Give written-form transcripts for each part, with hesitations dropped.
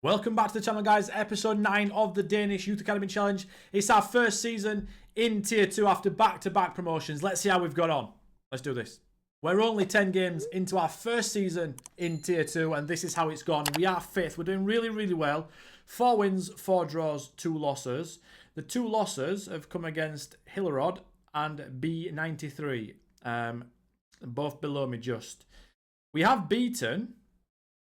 Welcome back to the channel, guys. Episode 9 of the Danish Youth Academy Challenge. It's our first season in Tier 2 after back-to-back promotions. Let's see how we've got on. Let's do this. We're only 10 games into our first season in Tier 2, and this is how it's gone. We are 5th. We're doing really, really well. 4 wins, 4 draws, 2 losses. The 2 losses have come against Hillerod and B93, both below me just. We have beaten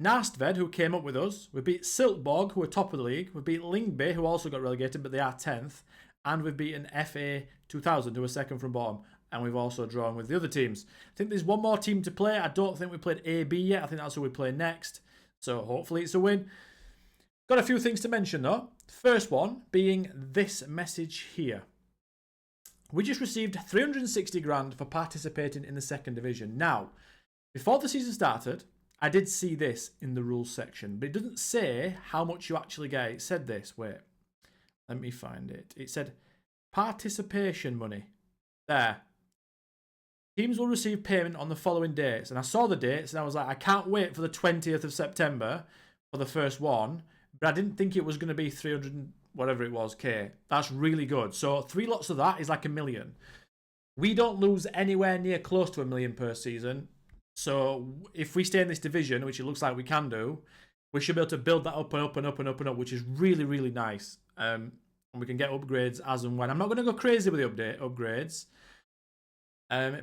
Nastved, who came up with us. We beat Siltborg, who are top of the league. We beat Lingby, who also got relegated, but they are 10th. And we've beaten FA2000, who are second from bottom. And we've also drawn with the other teams. I think there's one more team to play. I don't think we played AB yet. I think that's who we play next. So hopefully it's a win. Got a few things to mention, though. First one being this message here. We just received 360 grand for participating in the second division. Now, before the season started, I did see this in the rules section, but it doesn't say how much you actually get. It said this. Wait, let me find it. It said participation money. There. Teams will receive payment on the following dates. And I saw the dates and I was like, I can't wait for the 20th of September for the first one. But I didn't think it was going to be 300 whatever it was, K. That's really good. So 3 lots of that is like $1 million. We don't lose anywhere near close to $1 million per season. So if we stay in this division, which it looks like we can do, we should be able to build that up and up and up and up and up, which is really, really nice. And we can get upgrades as and when. I'm not going to go crazy with the upgrades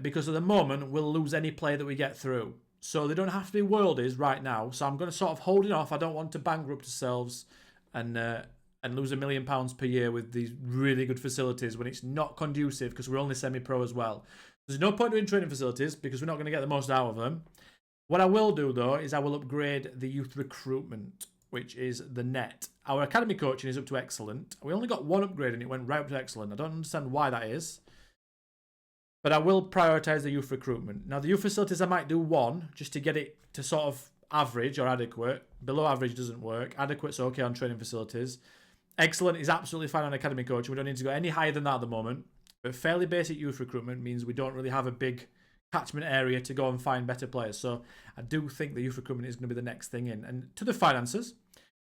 because at the moment we'll lose any player that we get through. So they don't have to be worldies right now. So I'm going to sort of hold it off. I don't want to bankrupt ourselves and lose £1 million per year with these really good facilities when it's not conducive because we're only semi-pro as well. There's no point doing training facilities because we're not going to get the most out of them. What I will do, though, is I will upgrade the youth recruitment, which is the net. Our academy coaching is up to excellent. We only got 1 upgrade and it went right up to excellent. I don't understand why that is. But I will prioritise the youth recruitment. Now, the youth facilities, I might do 1 just to get it to sort of average or adequate. Below average doesn't work. Adequate's okay on training facilities. Excellent is absolutely fine on academy coaching. We don't need to go any higher than that at the moment. But fairly basic youth recruitment means we don't really have a big catchment area to go and find better players. So I do think the youth recruitment is going to be the next thing in. And to the finances,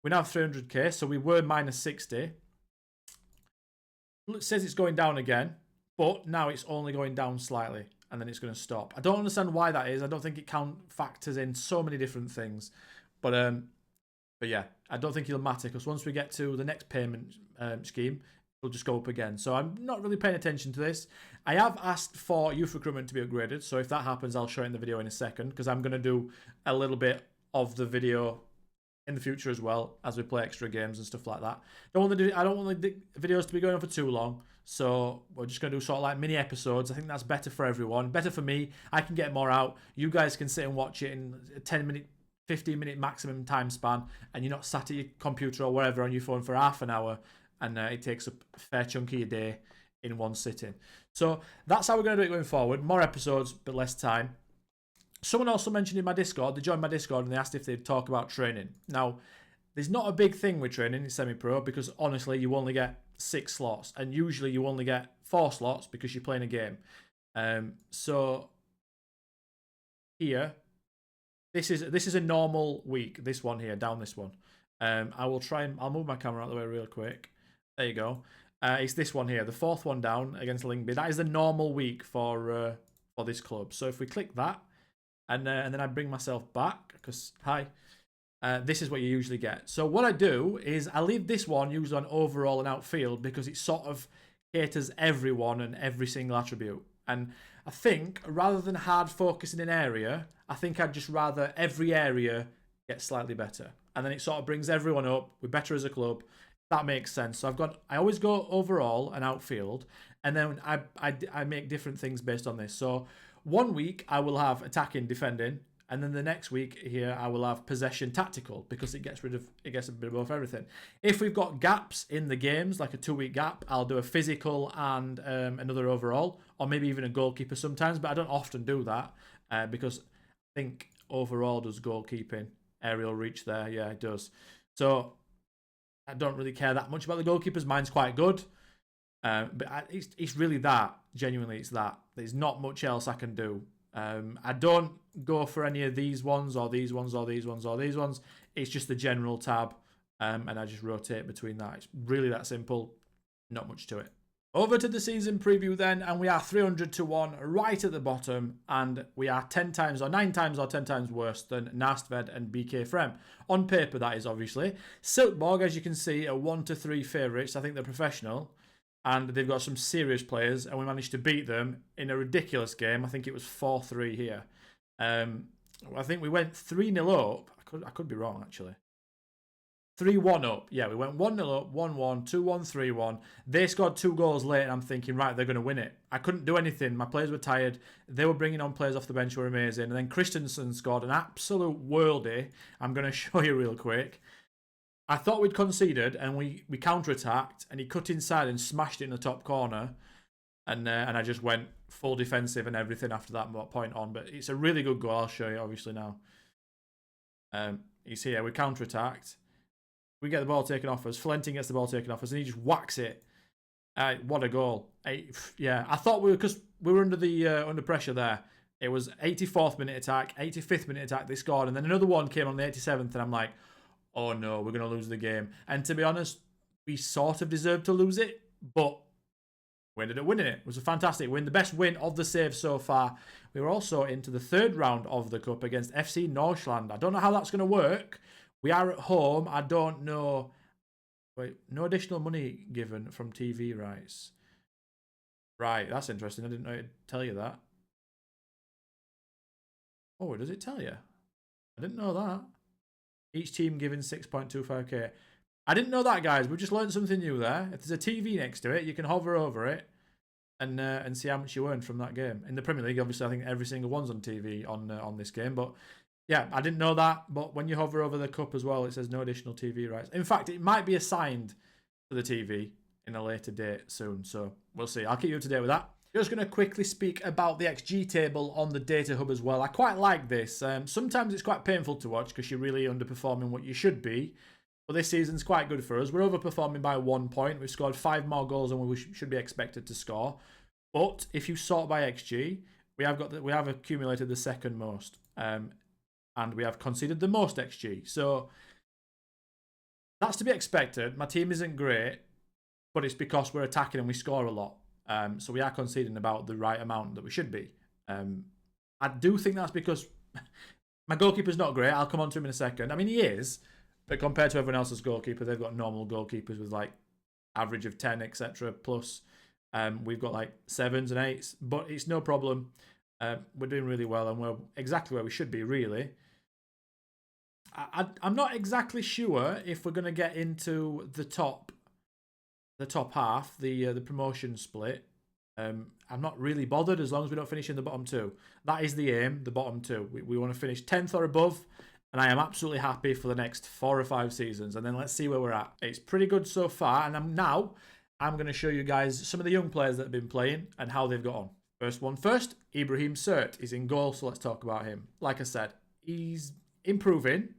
we now have 300k, so we were minus 60. It says it's going down again, but now it's only going down slightly, and then it's going to stop. I don't understand why that is. I don't think it factors in so many different things. But yeah, I don't think it'll matter because once we get to the next payment scheme, will just go up again. So I'm not really paying attention to this. I have asked for youth recruitment to be upgraded. So if that happens, I'll show it in the video in a second because I'm going to do a little bit of the video in the future as well as we play extra games and stuff like that. I don't want the videos to be going on for too long. So we're just going to do sort of like mini episodes. I think that's better for everyone. Better for me. I can get more out. You guys can sit and watch it in a 10-minute, 15-minute maximum time span. And you're not sat at your computer or wherever on your phone for half an hour. And it takes a fair chunk of your day in one sitting. So that's how we're going to do it going forward. More episodes, but less time. Someone also mentioned in my Discord, they joined my Discord and they asked if they'd talk about training. Now, there's not a big thing with training in semi-pro because honestly, you only get 6 slots. And usually you only get 4 slots because you're playing a game. So here, this is a normal week. This one here, down this one. I'll move my camera out of the way real quick. There you go. It's this one here, the 4th one down against Lingby. That is the normal week for this club. So if we click that, and then I bring myself back, because, hi, this is what you usually get. So what I do is I leave this one usually on overall and outfield because it sort of caters everyone and every single attribute. And I think rather than hard focusing an area, I think I'd just rather every area get slightly better. And then it sort of brings everyone up. We're better as a club. That makes sense. So I always go overall and outfield, and then I make different things based on this. So one week I will have attacking, defending, and then the next week here I will have possession, tactical, because it gets a bit of both everything. If we've got gaps in the games, like a 2-week gap, I'll do a physical and another overall, or maybe even a goalkeeper sometimes. But I don't often do that because I think overall does goalkeeping. Aerial reach there, yeah, it does. So I don't really care that much about the goalkeepers. Mine's quite good. But it's really that. Genuinely, it's that. There's not much else I can do. I don't go for any of these ones or these ones or these ones or these ones. It's just the general tab. and I just rotate between that. It's really that simple, not much to it. Over to the season preview then, and we are 300 to 1 right at the bottom, and we are 10 times or 9 times or 10 times worse than Nastved and BK Frem. On paper, that is obviously. Silkborg, as you can see, are 1 to 3 favourites. I think they're professional, and they've got some serious players, and we managed to beat them in a ridiculous game. I think it was 4-3 here. I think we went 3-0 up. I could be wrong, actually. 3-1 up. Yeah, we went 1-0 up, 1-1, 2-1, 3-1. They scored 2 goals late, and I'm thinking, right, they're going to win it. I couldn't do anything. My players were tired. They were bringing on players off the bench who were amazing. And then Christensen scored an absolute worldie. I'm going to show you real quick. I thought we'd conceded, and we counter-attacked, and he cut inside and smashed it in the top corner. And I just went full defensive and everything after that point on. But it's a really good goal. I'll show you, obviously, now. You see here, we counter-attacked. We get the ball taken off us. Flenting gets the ball taken off us, and he just whacks it. What a goal! Yeah, I thought because we were under pressure there. It was 84th minute attack, 85th minute attack. They scored, and then another one came on the 87th, and I'm like, oh no, we're going to lose the game. And to be honest, we sort of deserved to lose it, but we ended up winning it. It was a fantastic win, the best win of the save so far. We were also into the 3rd round of the cup against FC Northland. I don't know how that's going to work. We are at home. I don't know. Wait, no additional money given from TV rights. Right, that's interesting. I didn't know it'd tell you that. Oh, does it tell you? I didn't know that. Each team given 6.25k. I didn't know that, guys. We just learned something new there. If there's a TV next to it, you can hover over it and see how much you earned from that game. In the Premier League, obviously, I think every single one's on TV on this game, but yeah, I didn't know that, but when you hover over the cup as well, it says no additional TV rights. In fact, it might be assigned to the TV in a later date soon, so we'll see. I'll keep you up to date with that. Just going to quickly speak about the XG table on the data hub as well. I quite like this. Sometimes it's quite painful to watch because you're really underperforming what you should be, but this season's quite good for us. We're overperforming by 1 point. We've scored 5 more goals than we should be expected to score. But if you sort by XG, we have accumulated the 2nd most. And we have conceded the most XG. So that's to be expected. My team isn't great, but it's because we're attacking and we score a lot. So we are conceding about the right amount that we should be. I do think that's because my goalkeeper's not great. I'll come on to him in a second. I mean, he is, but compared to everyone else's goalkeeper, they've got normal goalkeepers with like average of 10, etc. Plus, we've got like 7s and 8s, but it's no problem. We're doing really well, and we're exactly where we should be, really. I'm not exactly sure if we're going to get into the top half, the promotion split. I'm not really bothered as long as we don't finish in the bottom 2. That is the aim, the bottom 2. We want to finish 10th or above, and I am absolutely happy for the next 4 or 5 seasons. And then let's see where we're at. It's pretty good so far, and I'm going to show you guys some of the young players that have been playing and how they've got on. First one first, Ibrahim Sert is in goal, so let's talk about him. Like I said, he's improving.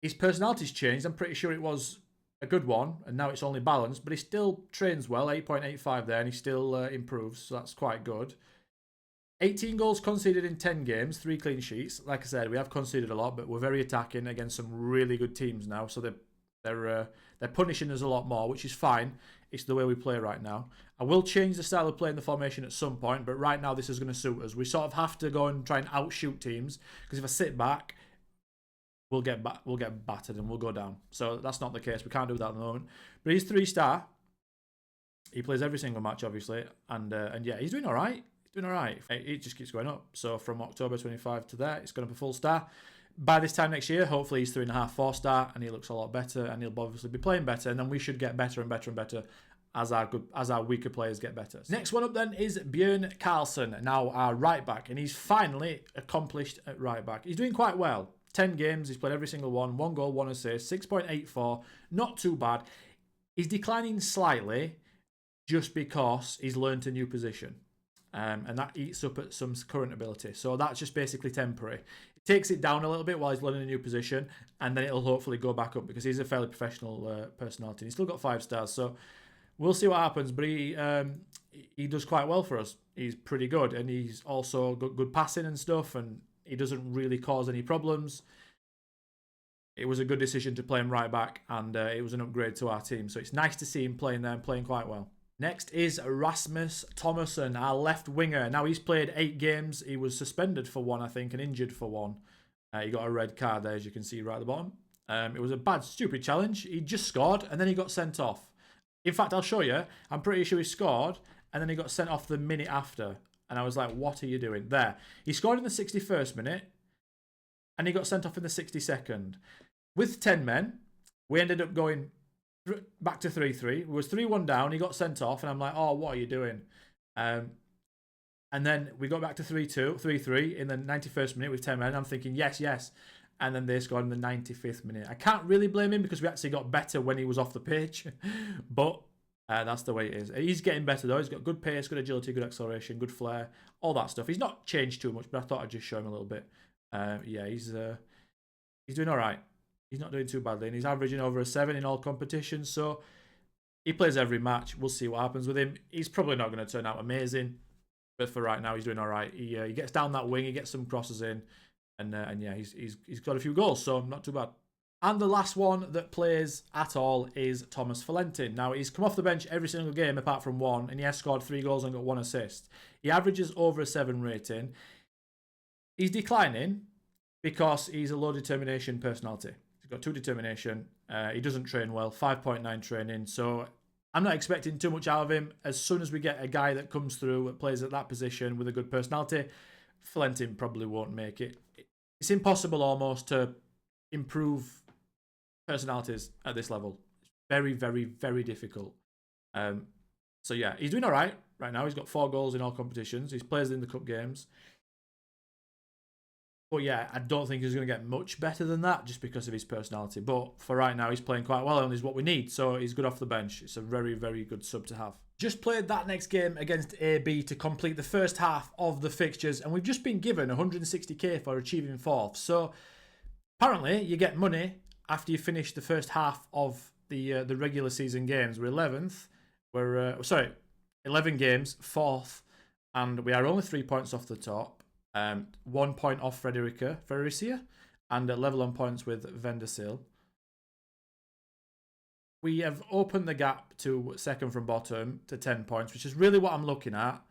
His personality's changed. I'm pretty sure it was a good one, and now it's only balanced, but he still trains well, 8.85 there, and he still improves, so that's quite good. 18 goals conceded in 10 games, 3 clean sheets. Like I said, we have conceded a lot, but we're very attacking against some really good teams now, so they're punishing us a lot more, which is fine. It's the way we play right now. I will change the style of play in the formation at some point, but right now this is going to suit us. We sort of have to go and try and outshoot teams, because if I sit back, we'll get battered and we'll go down. So that's not the case. We can't do that at the moment. But he's 3-star. He plays every single match, obviously, and yeah, he's doing all right. He's doing all right. It just keeps going up. So from October 25 to there, it's going up a full star. By this time next year, hopefully he's 3.5, 4-star, and he looks a lot better, and he'll obviously be playing better, and then we should get better and better and better as our weaker players get better. Next one up then is Björn Karlsson, now our right back, and he's finally accomplished at right back. He's doing quite well. 10 games, he's played every single one. 1 goal, 1 assist, 6.84. Not too bad. He's declining slightly just because he's learnt a new position. And that eats up at some current ability. So that's just basically temporary. It takes it down a little bit while he's learning a new position, and then it'll hopefully go back up because he's a fairly professional personality. He's still got 5 stars, so we'll see what happens. But he does quite well for us. He's pretty good, and he's also got good passing and stuff, and he doesn't really cause any problems. it was a good decision to play him right back, and it was an upgrade to our team. So it's nice to see him playing there and playing quite well. Next is Rasmus Thomasson, our left winger. Now, he's played 8 games. He was suspended for 1, I think, and injured for 1. He got a red card there, as you can see right at the bottom. It was a bad, stupid challenge. He just scored, and then he got sent off. In fact, I'll show you. I'm pretty sure he scored, and then he got sent off the minute after. And I was like, what are you doing? There. He scored in the 61st minute, and he got sent off in the 62nd. With 10 men, we ended up going back to 3-3. It was 3-1 down. He got sent off, and I'm like, oh, what are you doing? And then we got back to 3-3 in the 91st minute with 10 men. I'm thinking, yes, yes. And then they scored in the 95th minute. I can't really blame him because we actually got better when he was off the pitch. But that's the way it is. He's getting better, though. He's got good pace, good agility, good acceleration, good flair, all that stuff. He's not changed too much, but I thought I'd just show him a little bit. Yeah, he's doing all right. He's not doing too badly, and he's averaging over a 7 in all competitions. So he plays every match. We'll see what happens with him. He's probably not going to turn out amazing, but for right now, he's doing all right. He gets down that wing, he gets some crosses in, and yeah, he's got a few goals, so not too bad. And the last one that plays at all is Thomas Valentin. Now, he's come off the bench every single game apart from 1, and he has scored 3 goals and got 1 assist. He averages over a 7 rating. He's declining because he's a low determination personality. He's got 2 determination. He doesn't train well, 5.9 training. So I'm not expecting too much out of him. As soon as we get a guy that comes through that plays at that position with a good personality, Valentin probably won't make it. It's impossible almost to improve personalities at this level. It's very, very, very difficult. So yeah, he's doing all right now. He's got 4 goals in all competitions. He's plays in the cup games. But yeah, I don't think he's going to get much better than that just because of his personality. But for right now, he's playing quite well and is what we need. So he's good off the bench. It's a very, very good sub to have. Just played that next game against AB to complete the first half of the fixtures. And we've just been given 160k for achieving 4th. So apparently you get money after you finish the first half of the regular season games. We're 11th. We're 11 games, 4th. And we are only 3 points off the top. 1 point off Fredericia, and level on points with Vendasil. We have opened the gap to second from bottom to 10 points, which is really what I'm looking at.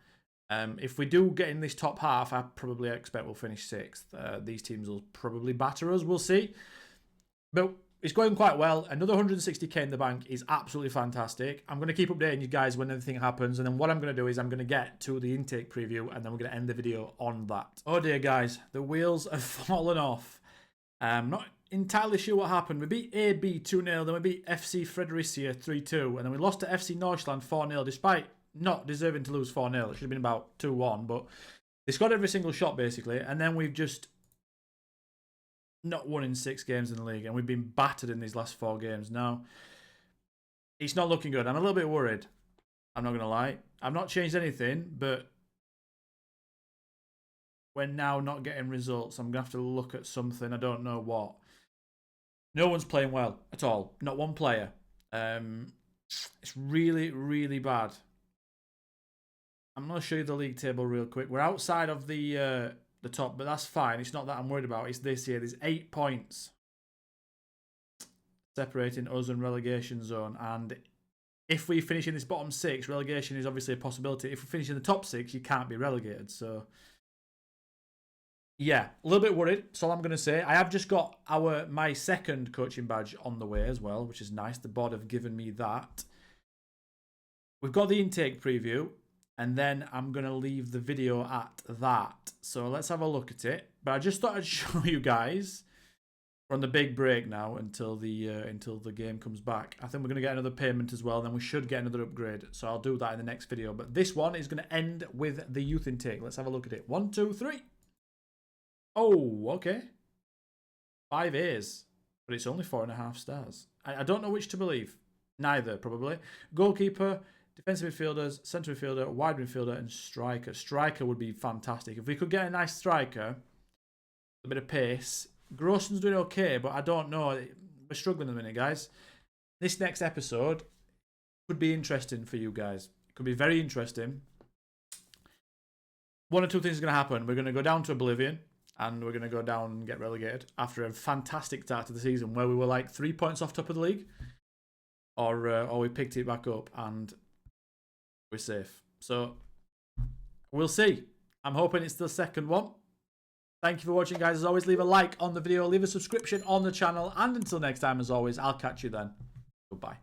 If we do get in this top half, I probably expect we'll finish 6th. These teams will probably batter us, we'll see. But it's going quite well. Another 160k in the bank is absolutely fantastic. I'm going to keep updating you guys when anything happens. And then what I'm going to do is I'm going to get to the intake preview, and then we're going to end the video on that. Oh dear, guys. The wheels have fallen off. I'm not entirely sure what happened. We beat AB 2-0. Then we beat FC Fredericia 3-2. And then we lost to FC Northland 4-0, despite not deserving to lose 4-0. It should have been about 2-1. But they scored every single shot, basically. And then we've just not won in 6 games in the league, and we've been battered in these last 4 games. Now, it's not looking good. I'm a little bit worried. I'm not going to lie. I've not changed anything, but we're now not getting results. I'm going to have to look at something. I don't know what. No one's playing well at all. Not one player. It's really, really bad. I'm going to show you the league table real quick. We're outside of the top, but that's fine. It's not that I'm worried about. It's this year. There's 8 points separating us and relegation zone. And if we finish in this bottom 6, relegation is obviously a possibility. If we finish in the top 6, you can't be relegated. So yeah, a little bit worried. That's all I'm going to say. I have just got my second coaching badge on the way as well, which is nice. The board have given me that. We've got the intake preview. And then I'm going to leave the video at that. So let's have a look at it. But I just thought I'd show you guys. We're on the big break now until the game comes back. I think we're going to get another payment as well. Then we should get another upgrade. So I'll do that in the next video. But this one is going to end with the youth intake. Let's have a look at it. 1, 2, 3. Oh, okay. 5 A's. But it's only 4.5 stars. I don't know which to believe. Neither, probably. Goalkeeper. Defensive midfielders, centre midfielder, wide midfielder, and striker. Striker would be fantastic. If we could get a nice striker, a bit of pace. Grosson's doing okay, but I don't know. We're struggling at the minute, guys. This next episode could be interesting for you guys. It could be very interesting. One or two things are going to happen. We're going to go down to Oblivion, and we're going to go down and get relegated after a fantastic start to the season where we were like 3 points off top of the league, or we picked it back up and we're safe. So we'll see. I'm hoping it's the second one. Thank you for watching, guys. As always, leave a like on the video, leave a subscription on the channel, and until next time, as always, I'll catch you then. Goodbye.